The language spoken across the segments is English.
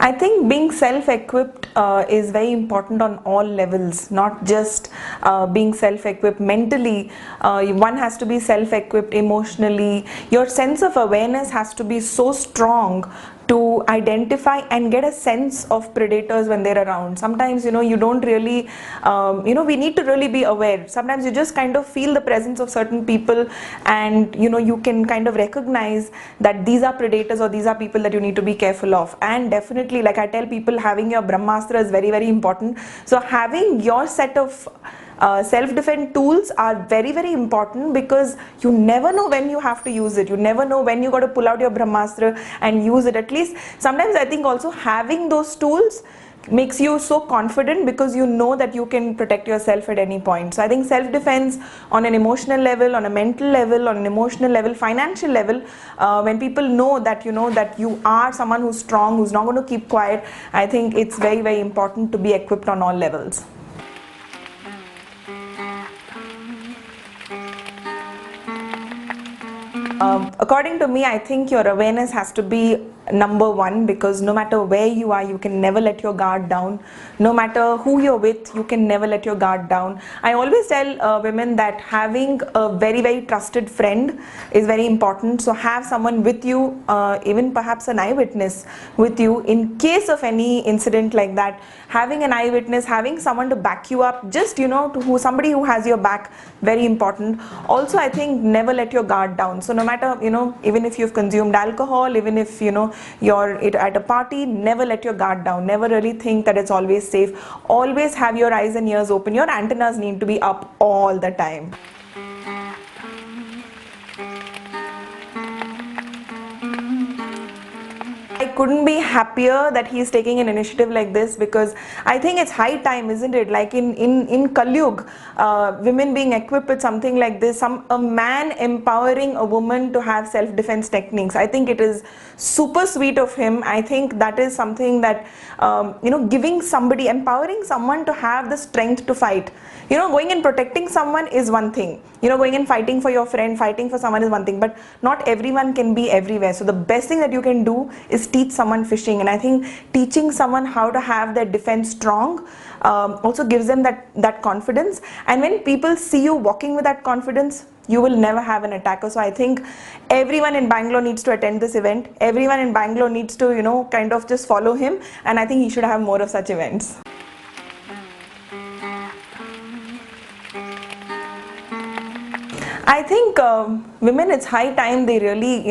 I think being self-equipped is very important on all levels, not just being self-equipped mentally. One has to be self-equipped emotionally. Your sense of awareness has to be so strong to identify and get a sense of predators when they're around. Sometimes, you don't really, we need to really be aware. Sometimes you just kind of feel the presence of certain people, and you can kind of recognize that these are predators or these are people that you need to be careful of. And definitely, like I tell people, having your Brahmastra is very, very important. So having your set of self-defense tools are very, very important, because you never know when you have to use it. You never know when you got to pull out your Brahmastra and use it. At least sometimes I think also having those tools makes you so confident, because you know that you can protect yourself at any point. So I think self-defense on an emotional level, on a mental level, on an emotional level, financial level, when people know that that you are someone who's strong, who's not going to keep quiet, I think it's very, very important to be equipped on all levels. According to me, I think your awareness has to be number one, because no matter where you are, you can never let your guard down. No matter who you're with, you can never let your guard down. I always tell women that having a very, very trusted friend is very important. So have someone with you, even perhaps an eyewitness with you in case of any incident like that. Having an eyewitness, having someone to back you up, just somebody who has your back, very important. Also, I think never let your guard down. So no matter, even if you've consumed alcohol, even if you're at a party, never let your guard down. Never really think that it's always safe. Always have your eyes and ears open. Your antennas need to be up all the time. I couldn't be happier that he's taking an initiative like this, because I think it's high time, isn't it? Like in Kalyug, women being equipped with something like this, a man empowering a woman to have self-defense techniques. I think it is super sweet of him. I think that is something that, empowering someone to have the strength to fight. Going and protecting someone is one thing. Going and fighting for your friend, fighting for someone is one thing, but not everyone can be everywhere. So the best thing that you can do is teach someone fishing. And I think teaching someone how to have their defense strong also gives them that confidence. And when people see you walking with that confidence, you will never have an attacker. So I think everyone in Bangalore needs to attend this event. Everyone in Bangalore needs to, kind of just follow him. And I think he should have more of such events. I think women, it's high time they really,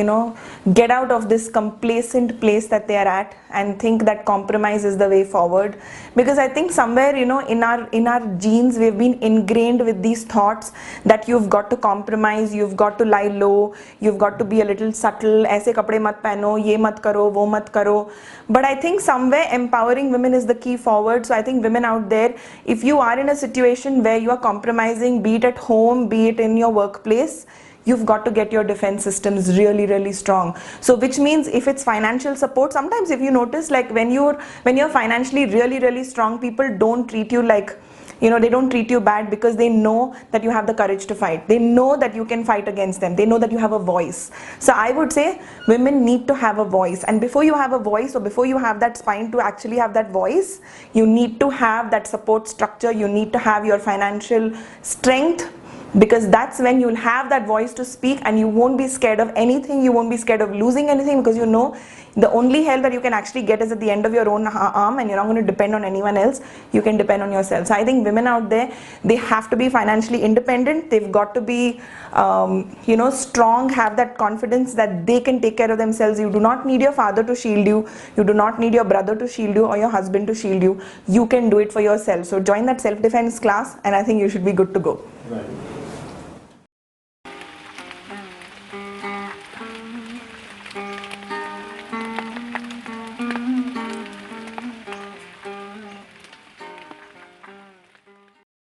get out of this complacent place that they are at and think that compromise is the way forward. Because I think somewhere, in our genes, we've been ingrained with these thoughts that you've got to compromise, you've got to lie low, you've got to be a little subtle, aise kapde mat pehno, ye mat karo, wo mat karo. But I think somewhere empowering women is the key forward. So I think women out there, if you are in a situation where you are compromising, be it at home, be it in your workplace, you've got to get your defense systems really, really strong. So which means if it's financial support, sometimes if you notice, like when you're financially really, really strong, people don't treat you like, they don't treat you bad, because they know that you have the courage to fight. They know that you can fight against them. They know that you have a voice. So I would say women need to have a voice. And before you have a voice, or before you have that spine to actually have that voice, you need to have that support structure. You need to have your financial strength, because that's when you'll have that voice to speak, and you won't be scared of anything. You won't be scared of losing anything, because the only help that you can actually get is at the end of your own arm, and you're not going to depend on anyone else. You can depend on yourself. So I think women out there, they have to be financially independent. They've got to be strong, have that confidence that they can take care of themselves. You do not need your father to shield you. You do not need your brother to shield you, or your husband to shield you. You can do it for yourself. So join that self-defense class, and I think you should be good to go. Right.